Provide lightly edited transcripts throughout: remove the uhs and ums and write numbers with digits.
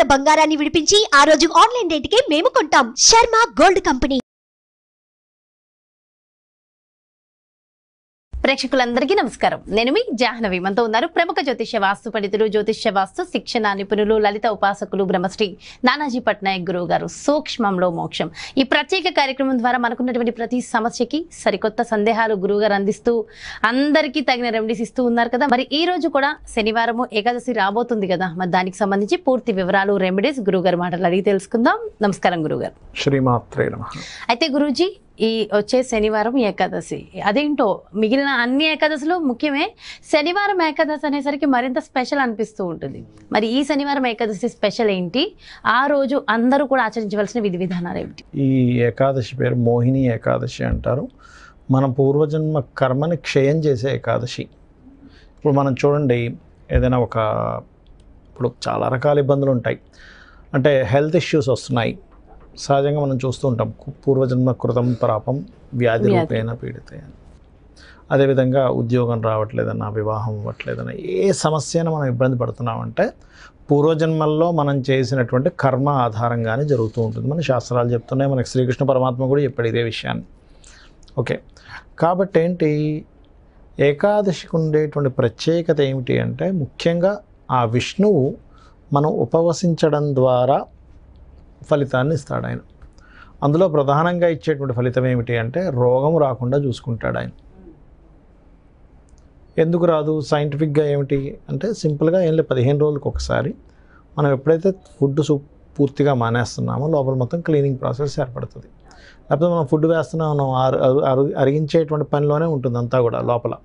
గ్రాముల బంగారాన్ని విడిపించి ఆ రోజు ఆన్లైన్ రేటుకే మేము కొంటాం. Sharma gold company. ప్రేక్షకులందరికీ నమస్కారం. నేను మీ జాహ్నవి. మనతో ఉన్నారు ప్రముఖ జ్యోతిష్య వాస్తు పండితులు, జ్యోతిష్య వాస్తు శిక్షణ నిపుణులు, లలిత ఉపాసకులు బ్రహ్మశ్రీ నానాజీ పట్నాయక్ గురువు గారు. సూక్ష్మంలో మోక్షం ఈ ప్రత్యేక కార్యక్రమం ద్వారా మనకున్నటువంటి ప్రతి సమస్యకి సరికొత్త సందేహాలు గురువు గారు అందిస్తూ అందరికీ తగిన రెమెడీస్ ఇస్తూ ఉన్నారు కదా. మరి ఈ రోజు కూడా శనివారము ఏకాదశి రాబోతుంది కదా, మరి దానికి సంబంధించి పూర్తి వివరాలు, రెమెడీస్ గురువు గారు మాటలు అడిగి తెలుసుకుందాం. నమస్కారం గురుగారు. శ్రీమాత్రే నమః. అయితే గురూజీ, ఈ వచ్చే శనివారం ఏకాదశి, అదేంటో మిగిలిన అన్ని ఏకాదశులు ముఖ్యమే, శనివారం ఏకాదశి అనేసరికి మరింత స్పెషల్ అనిపిస్తూ ఉంటుంది. మరి ఈ శనివారం ఏకాదశి స్పెషల్ ఏంటి? ఆ రోజు అందరూ కూడా ఆచరించవలసిన విధి విధానాలు ఏమిటి? ఈ ఏకాదశి పేరు మోహిని ఏకాదశి అంటారు. మన పూర్వజన్మ కర్మని క్షయం చేసే ఏకాదశి. ఇప్పుడు మనం చూడండి, ఏదైనా ఇప్పుడు చాలా రకాల ఇబ్బందులు ఉంటాయి, అంటే హెల్త్ ఇష్యూస్ వస్తున్నాయి. సహజంగా మనం చూస్తూ ఉంటాం, పూర్వజన్మ కృతం పాపం వ్యాధి రూపేణ పీడితే. అదేవిధంగా ఉద్యోగం రావట్లేదన్నా, వివాహం అవ్వట్లేదన్నా, ఏ సమస్యను మనం ఇబ్బంది పడుతున్నామంటే పూర్వజన్మల్లో మనం చేసినటువంటి కర్మ ఆధారంగానే జరుగుతూ ఉంటుంది. మన శాస్త్రాలు చెప్తున్నాయి, మనకి శ్రీకృష్ణ పరమాత్మ కూడా చెప్పాడు ఇదే విషయాన్ని. ఓకే, కాబట్టి ఏంటి, ఏకాదశికి ఉండేటువంటి ప్రత్యేకత ఏమిటి అంటే, ముఖ్యంగా ఆ విష్ణువు మనం ఉపవసించడం ద్వారా ఫలితాన్ని ఇస్తాడు ఆయన. అందులో ప్రధానంగా ఇచ్చేటువంటి ఫలితం ఏమిటి అంటే, రోగం రాకుండా చూసుకుంటాడు ఆయన. ఎందుకు రాదు? సైంటిఫిక్గా ఏమిటి అంటే, సింపుల్గా ఏం లేదు, 15 రోజులకు ఒకసారి మనం ఎప్పుడైతే ఫుడ్ పూర్తిగా మానేస్తున్నామో లోపల మొత్తం క్లీనింగ్ ప్రాసెస్ ఏర్పడుతుంది. లేకపోతే మనం ఫుడ్ వేస్తున్నాం, అరిగించేటువంటి పనిలోనే ఉంటుంది అంతా కూడా లోపల.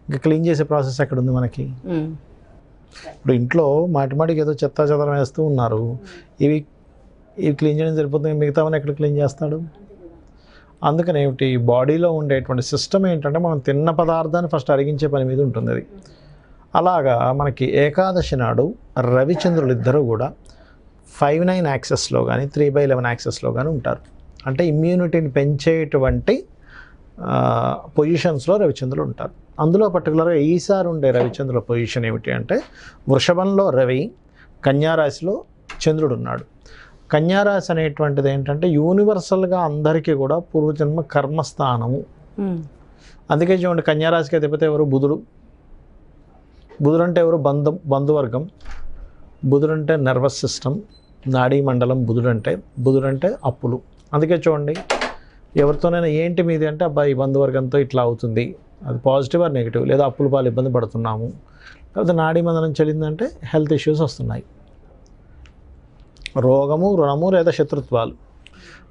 ఇంకా క్లీన్ చేసే ప్రాసెస్ ఎక్కడ ఉంది మనకి? ఇప్పుడు ఇంట్లో మాటిమాటికి ఏదో చెత్త చెదరం వేస్తూ ఉన్నారు, ఇవి క్లీన్ చేయడం సరిపోతుంది, మిగతావన్నీ ఎక్కడ క్లీన్ చేస్తాడు? అందుకని ఏమిటి, బాడీలో ఉండేటువంటి సిస్టమ్ ఏంటంటే, మనం తిన్న పదార్థాన్ని ఫస్ట్ అరిగించే పని మీద ఉంటుంది అది. అలాగా మనకి ఏకాదశి నాడు రవిచంద్రులు ఇద్దరు కూడా 5/9 యాక్సెస్లో కానీ 3/11 యాక్సెస్లో కానీ ఉంటారు. అంటే ఇమ్యూనిటీని పెంచేటువంటి పొజిషన్స్లో రవిచంద్రులు ఉంటారు. అందులో పర్టికులర్గా ఈసారి ఉండే రవిచంద్రుల పొజిషన్ ఏమిటి అంటే, వృషభంలో రవి, కన్యారాశిలో చంద్రుడు ఉన్నాడు. కన్యారాశి అనేటువంటిది ఏంటంటే యూనివర్సల్గా అందరికీ కూడా పూర్వజన్మ కర్మస్థానము. అందుకే చూడండి, కన్యారాశికి అధిపతి ఎవరు? బుధుడు. బుధుడు అంటే ఎవరు? బంధువర్గం. బుధుడు అంటే నర్వస్ సిస్టమ్, నాడీ మండలం. బుధుడు అంటే అప్పులు. అందుకే చూడండి, ఎవరితోనైనా ఏంటి మీది అంటే, అబ్బాయి బంధువర్గంతో ఇట్లా అవుతుంది, అది పాజిటివ్ ఆర్ నెగిటివ్, లేదా అప్పుల పాలు ఇబ్బంది పడుతున్నాము, లేకపోతే నాడీ మండలం చెల్లిందంటే హెల్త్ ఇష్యూస్ వస్తున్నాయి, రోగము, రుణము లేదా శత్రుత్వాలు.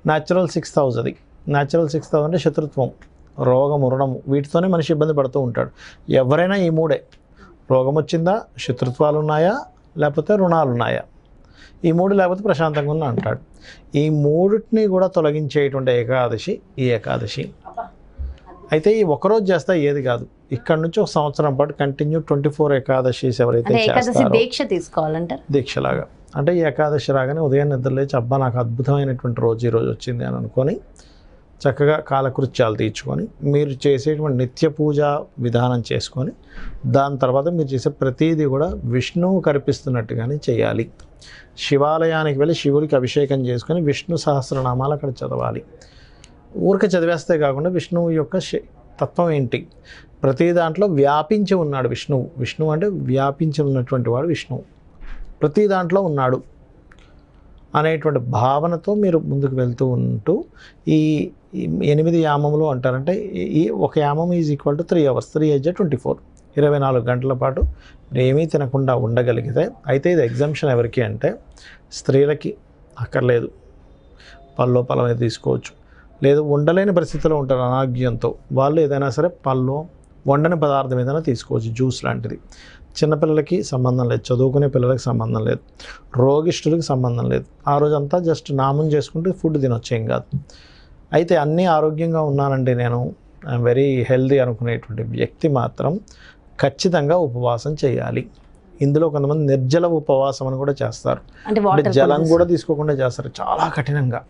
న్యాచురల్ 6th హౌస్ అది. న్యాచురల్ 6th హౌస్ అంటే శత్రుత్వం, రోగము, రుణము, వీటితోనే మనిషి ఇబ్బంది పడుతూ ఉంటాడు. ఎవరైనా ఈ మూడే, రోగం వచ్చిందా, శత్రుత్వాలు ఉన్నాయా, లేకపోతే రుణాలు ఉన్నాయా, ఈ మూడు లేకపోతే ప్రశాంతంగా ఉన్నా అంటాడు. ఈ మూడిటిని కూడా తొలగించేటువంటి ఏకాదశి ఈ ఏకాదశి. అయితే ఈ ఒకరోజు చేస్తే ఏది కాదు, ఇక్కడ నుంచి ఒక సంవత్సరం పాటు కంటిన్యూ 24 ఏకాదశిస్ ఎవరైతే చేస్తారో, దీక్ష తీసుకోవాలంటారు. దీక్షలాగా. అంటే ఈ ఏకాదశి రాగానే ఉదయం నిద్రలేచి, అబ్బా నాకు అద్భుతమైనటువంటి రోజు ఈరోజు వచ్చింది అని అనుకొని చక్కగా కాలకృత్యాలు తీర్చుకొని, మీరు చేసేటువంటి నిత్య పూజ విధానం చేసుకొని, దాని తర్వాత మీరు చేసే ప్రతీది కూడా విష్ణువు కల్పిస్తున్నట్టుగానే చేయాలి. శివాలయానికి వెళ్ళి శివుడికి అభిషేకం చేసుకొని విష్ణు సహస్రనామాలు అక్కడ చదవాలి. ఊరికే చదివేస్తే కాకుండా విష్ణువు యొక్క తత్వం ఏంటి, ప్రతి దాంట్లో వ్యాపించి ఉన్నాడు విష్ణువు. విష్ణువు అంటే వ్యాపించి ఉన్నటువంటి వాడు విష్ణువు, ప్రతి దాంట్లో ఉన్నాడు అనేటువంటి భావనతో మీరు ముందుకు వెళ్తూ ఉంటూ, ఈ 8 యామములు అంటారంటే, ఈ ఒక యామం ఈజ్ ఈక్వల్ టు 3 hours, 3 × 24, 24 గంటల పాటు ఏమీ తినకుండా ఉండగలిగితే. అయితే ఇది ఎగ్జంప్షన్ ఎవరికి అంటే, స్త్రీలకి అక్కర్లేదు, పళ్ళో పళ్ళమే తీసుకోవచ్చు. లేదు ఉండలేని పరిస్థితిలో ఉంటారు అనారోగ్యంతో, వాళ్ళు ఏదైనా సరే పళ్ళో వండని పదార్థం ఏదైనా తీసుకోవచ్చు, జ్యూస్ లాంటిది. చిన్నపిల్లలకి సంబంధం లేదు, చదువుకునే పిల్లలకి సంబంధం లేదు, రోగిష్ఠులకి సంబంధం లేదు. ఆ రోజంతా జస్ట్ నామం చేసుకుంటూ ఫుడ్ తినొచ్చేం కాదు. అయితే అన్నీ ఆరోగ్యంగా ఉన్నానండి, నేను ఐఎమ్ వెరీ హెల్దీ అనుకునేటువంటి వ్యక్తి మాత్రం ఖచ్చితంగా ఉపవాసం చేయాలి. ఇందులో కొంతమంది నిర్జల ఉపవాసం అని కూడా చేస్తారు, అంటే జలం కూడా తీసుకోకుండా చేస్తారు, చాలా కఠినంగా.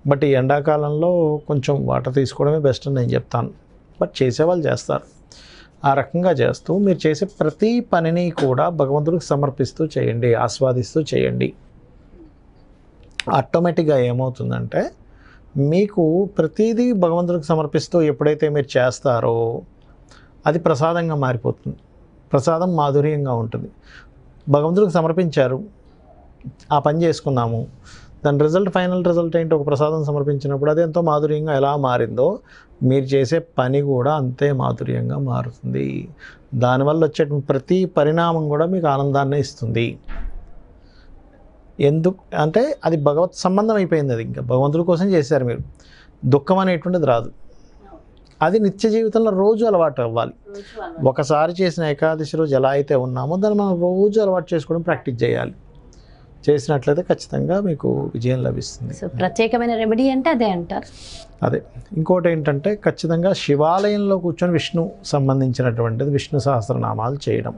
బట్ ఈ ఎండాకాలంలో కొంచెం వాటర్ తీసుకోవడమే బెస్ట్ అని నేను చెప్తాను, బట్ చేసేవాళ్ళు చేస్తారు. ఆ రకంగా చేస్తూ మీరు చేసే ప్రతి పనిని కూడా భగవంతుడికి సమర్పిస్తూ చేయండి, ఆస్వాదిస్తూ చేయండి. ఆటోమేటిక్గా ఏమవుతుందంటే మీకు ప్రతిదీ భగవంతుడికి సమర్పిస్తూ ఎప్పుడైతే మీరు చేస్తారో అది ప్రసాదంగా మారిపోతుంది. ప్రసాదం మాధుర్యంగా ఉంటుంది. భగవంతుడికి సమర్పించారు, ఆ పని చేసుకున్నాము, దాని రిజల్ట్, ఫైనల్ రిజల్ట్ ఏంటి? ఒక ప్రసాదం సమర్పించినప్పుడు అది ఎంతో మాధుర్యంగా ఎలా మారిందో మీరు చేసే పని కూడా అంతే మాధుర్యంగా మారుతుంది. దానివల్ల వచ్చే ప్రతి పరిణామం కూడా మీకు ఆనందాన్ని ఇస్తుంది. ఎందుకు అంటే అది భగవత్ సంబంధం అయిపోయింది. అది ఇంకా భగవంతుడి కోసం చేశారు మీరు. దుఃఖం అనేటువంటిది రాదు. అది నిత్య జీవితంలో రోజు అలవాటు అవ్వాలి. ఒకసారి చేసిన ఏకాదశి రోజు ఎలా అయితే ఉన్నామో దాన్ని మనం రోజు అలవాటు చేసుకోవడం ప్రాక్టీస్ చేయాలి. చేసినట్లయితే ఖచ్చితంగా మీకు విజయం లభిస్తుంది. సో ప్రత్యేకమైన రెమెడీ అంటే అదే అంటారు. అదే. ఇంకోటి ఏంటంటే ఖచ్చితంగా శివాలయంలో కూర్చొని విష్ణు సంబంధించినటువంటిది విష్ణు సహస్రనామాలు చేయడం.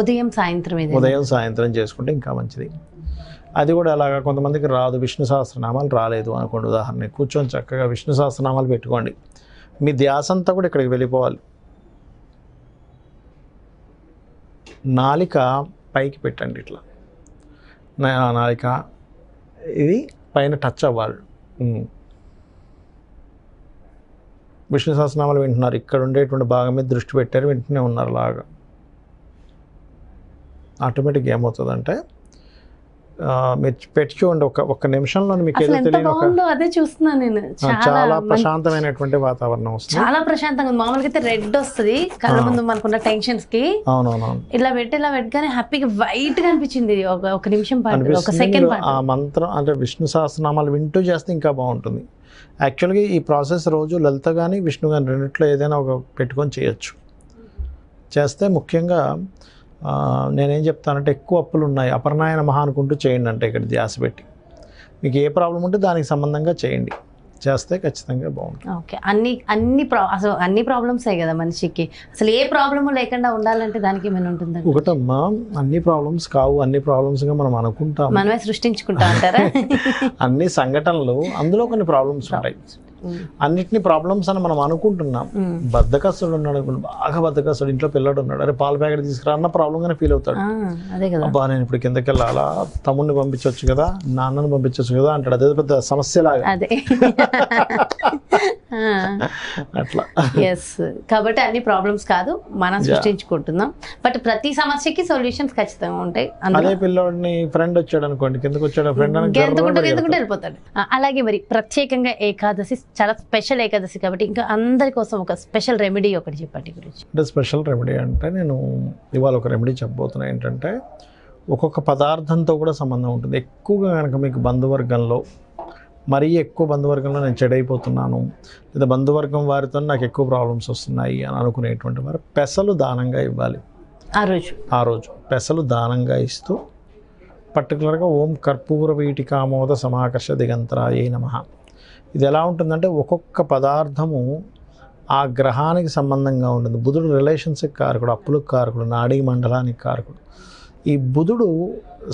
ఉదయం సాయంత్రం చేసుకుంటే ఇంకా మంచిది. అది కూడా అలాగా కొంతమందికి రాదు, విష్ణు సహస్రనామాలు రాలేదు అనుకోండి, ఉదాహరణ కూర్చొని చక్కగా విష్ణు సహస్రనామాలు పెట్టుకోండి. మీ ధ్యాస అంతా కూడా ఇక్కడికి వెళ్ళిపోవాలి. నాలిక పైకి పెట్టండి, ఇట్లా నాలిక ఇది పైన టచ్ అవ్వాలి. విష్ణు సహస్రనామాలు వింటున్నారు, ఇక్కడ ఉండేటువంటి భాగం మీద దృష్టి పెట్టారు, వింటూనే ఉన్నారు. అలాగా ఆటోమేటిక్గా ఏమవుతుందంటే మీరు పెట్టి చూడండి, ఒక్క నిమిషంలో మీకు ఏదో తెలియదు, అదే చూస్తున్నాను నేను. చాలా ప్రశాంతమైనటువంటి వాతావరణం వస్తుంది. చాలా ప్రశాంతంగా. మామూలుగా అయితే రెడ్ వస్తుంది కళ్ళ ముందు మనకున్న టెన్షన్స్ కి. అవునవునవును. ఇలా పెట్టగానే హ్యాపీగా వైట్ గా అనిపించింది. ఒక నిమిషం పాటు, ఒక సెకండ్ పాటు. ఆ మంత్రం అంటే విష్ణు సహస్రనామాలు వింటూ చేస్తే ఇంకా బాగుంటుంది. యాక్చువల్గా ఈ ప్రాసెస్ రోజు లలిత కానీ విష్ణు కానీ రెండిట్లో ఏదైనా ఒక పెట్టుకొని చేయొచ్చు. చేస్తే ముఖ్యంగా నేనేం చెప్తానంటే ఎక్కువ అప్పులు ఉన్నాయి, అపర్ణాయ నమః అనుకుంటూ చేయండి. అంటే ఇక్కడ ధ్యాస పెట్టి మీకు ఏ ప్రాబ్లం ఉంటే దానికి సంబంధంగా చేయండి. చేస్తే ఖచ్చితంగా బాగుంటుంది. ఓకే. అసలు అన్ని ప్రాబ్లమ్సే కదా మనిషికి. అసలు ఏ ప్రాబ్లము లేకుండా ఉండాలంటే దానికి ఏమైనా ఉంటుందా? ఒకటమ్మా, అన్ని ప్రాబ్లమ్స్ కావు. అన్ని ప్రాబ్లమ్స్గా మనం అనుకుంటాం, మనమే సృష్టించుకుంటాం అంటారా? అన్ని సంఘటనలు, అందులో కొన్ని ప్రాబ్లమ్స్ ఉంటాయి. అన్నిటినీ ప్రాబ్లమ్స్ అని మనం అనుకుంటున్నాం. బద్దకస్తుడు ఉన్నాడు అనుకోండి, బాగా బద్దకస్తుడు, ఇంట్లో పిల్లడు ఉన్నాడు, అరే పాల ప్యాకెట్ తీసుకురా అన్న ప్రాబ్లంగానే ఫీల్ అవుతాడు. అబ్బా నేను ఇప్పుడు కిందకి వెళ్ళాలా, తమ్ముడిని పంపించవచ్చు కదా, నాన్నని పంపించవచ్చు కదా అంటాడు. అదే పెద్ద సమస్యలాగా. అట్లా. కాబట్టి అన్ని ప్రాబ్లమ్స్ కాదు, మనం సృష్టించుకుంటున్నాం. బట్ ప్రతి సమస్యకి సొల్యూషన్స్ ఖచ్చితంగా ఉంటాయి. అదే పిల్లోడిని ఫ్రెండ్ వచ్చాడు అనుకోండి, కిందకి వచ్చాడు ఫ్రెండ్ ఎందుకుంటే వెళ్ళిపోతాడు. అలాగే మరి ప్రత్యేకంగా ఏకాదశి చాలా స్పెషల్ ఏకాదశి కాబట్టి ఇంకా అందరి కోసం ఒక స్పెషల్ రెమెడీ ఒకటి చెప్పండి గురించి. అంటే స్పెషల్ రెమెడీ అంటే నేను ఇవాళ ఒక రెమెడీ చెప్పబోతున్నా. ఏంటంటే ఒక్కొక్క పదార్థంతో కూడా సంబంధం ఉంటుంది. ఎక్కువగా కనుక మీకు బంధువర్గంలో, మరీ ఎక్కువ బంధువర్గంలో నేను చెడైపోతున్నాను, లేదా బంధువర్గం వారితో నాకు ఎక్కువ ప్రాబ్లమ్స్ వస్తున్నాయి అని అనుకునేటువంటి వారు పెసలు దానంగా ఇవ్వాలి. ఆ రోజు పెసలు దానంగా ఇస్తూ పర్టికులర్గా ఓం కర్పూర వీటికామోద సమాకర్ష దిగంతరాయే నమః. ఇది ఎలా ఉంటుందంటే ఒక్కొక్క పదార్థము ఆ గ్రహానికి సంబంధంగా ఉంటుంది. బుధుడు రిలేషన్స్కి కారకుడు, అప్పులకు కారకుడు, నాడీ మండలానికి కారకుడు. ఈ బుధుడు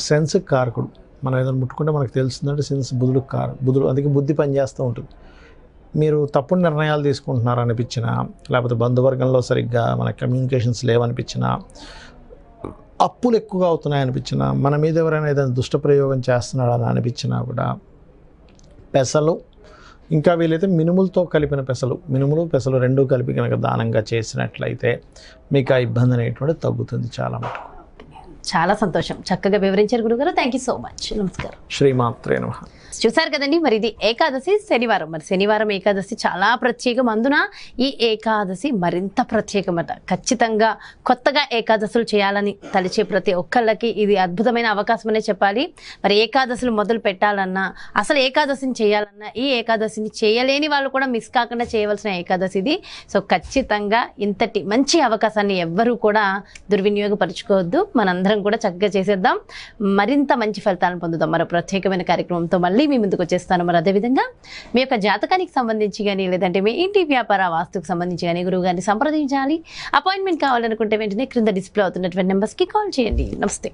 సెన్స్కి కారకుడు. మనం ఏదైనా ముట్టుకుంటే మనకు తెలుస్తుందంటే సెన్స్ బుధుడు అందుకే బుద్ధి పనిచేస్తూ ఉంటుంది. మీరు తప్పుడు నిర్ణయాలు తీసుకుంటున్నారు అనిపించినా, లేకపోతే బంధువర్గంలో సరిగ్గా మన కమ్యూనికేషన్స్ లేవనిపించినా, అప్పులు ఎక్కువగా అవుతున్నాయి అనిపించినా, మన మీద ఎవరైనా ఏదైనా దుష్టప్రయోగం చేస్తున్నాడని అనిపించినా కూడా పెసలు, ఇంకా వీలైతే మినుములతో కలిపిన మినుములు పెసలు రెండూ కలిపి కనుక దానంగా చేసినట్లయితే మీకు ఆ ఇబ్బంది అనేటువంటి తగ్గుతుంది చాలా మటుకు. చాలా సంతోషం, చక్కగా వివరించారు గురుగారు. Thank you so much. నమస్కారం. శ్రీమాత్రే నమః. చూసారు కదండి, మరి ఇది ఏకాదశి శనివారం. మరి శనివారం ఏకాదశి చాలా ప్రత్యేకం. అందున ఈ ఏకాదశి మరింత ప్రత్యేకమట. ఖచ్చితంగా కొత్తగా ఏకాదశులు చేయాలని తలిచే ప్రతి ఒక్కళ్ళకి ఇది అద్భుతమైన అవకాశం అనే చెప్పాలి. మరి ఏకాదశులు మొదలు పెట్టాలన్నా, అసలు ఏకాదశిని చేయాలన్నా, ఈ ఏకాదశిని చేయలేని వాళ్ళు కూడా మిస్ కాకుండా చేయవలసిన ఏకాదశి ఇది. సో ఖచ్చితంగా ఇంతటి మంచి అవకాశాన్ని ఎవ్వరూ కూడా దుర్వినియోగపరుచుకోవద్దు. మనందరం కూడా చక్కగా చేసేద్దాం, మరింత మంచి ఫలితాలను పొందుదాం. మరో ప్రత్యేకమైన కార్యక్రమంతో మళ్ళీ మీ ముందుకు వచ్చేస్తాను. మరి అదేవిధంగా మీ యొక్క జాతకానికి సంబంధించి కానీ, లేదంటే మీ ఇంటి వ్యాపార వాస్తుకు సంబంధించి కానీ గురువు గారిని సంప్రదించాలి, అపాయింట్మెంట్ కావాలనుకుంటే వెంటనే క్రింద డిస్ప్లే అవుతున్నటువంటి నెంబర్స్కి కాల్ చేయండి. నమస్తే.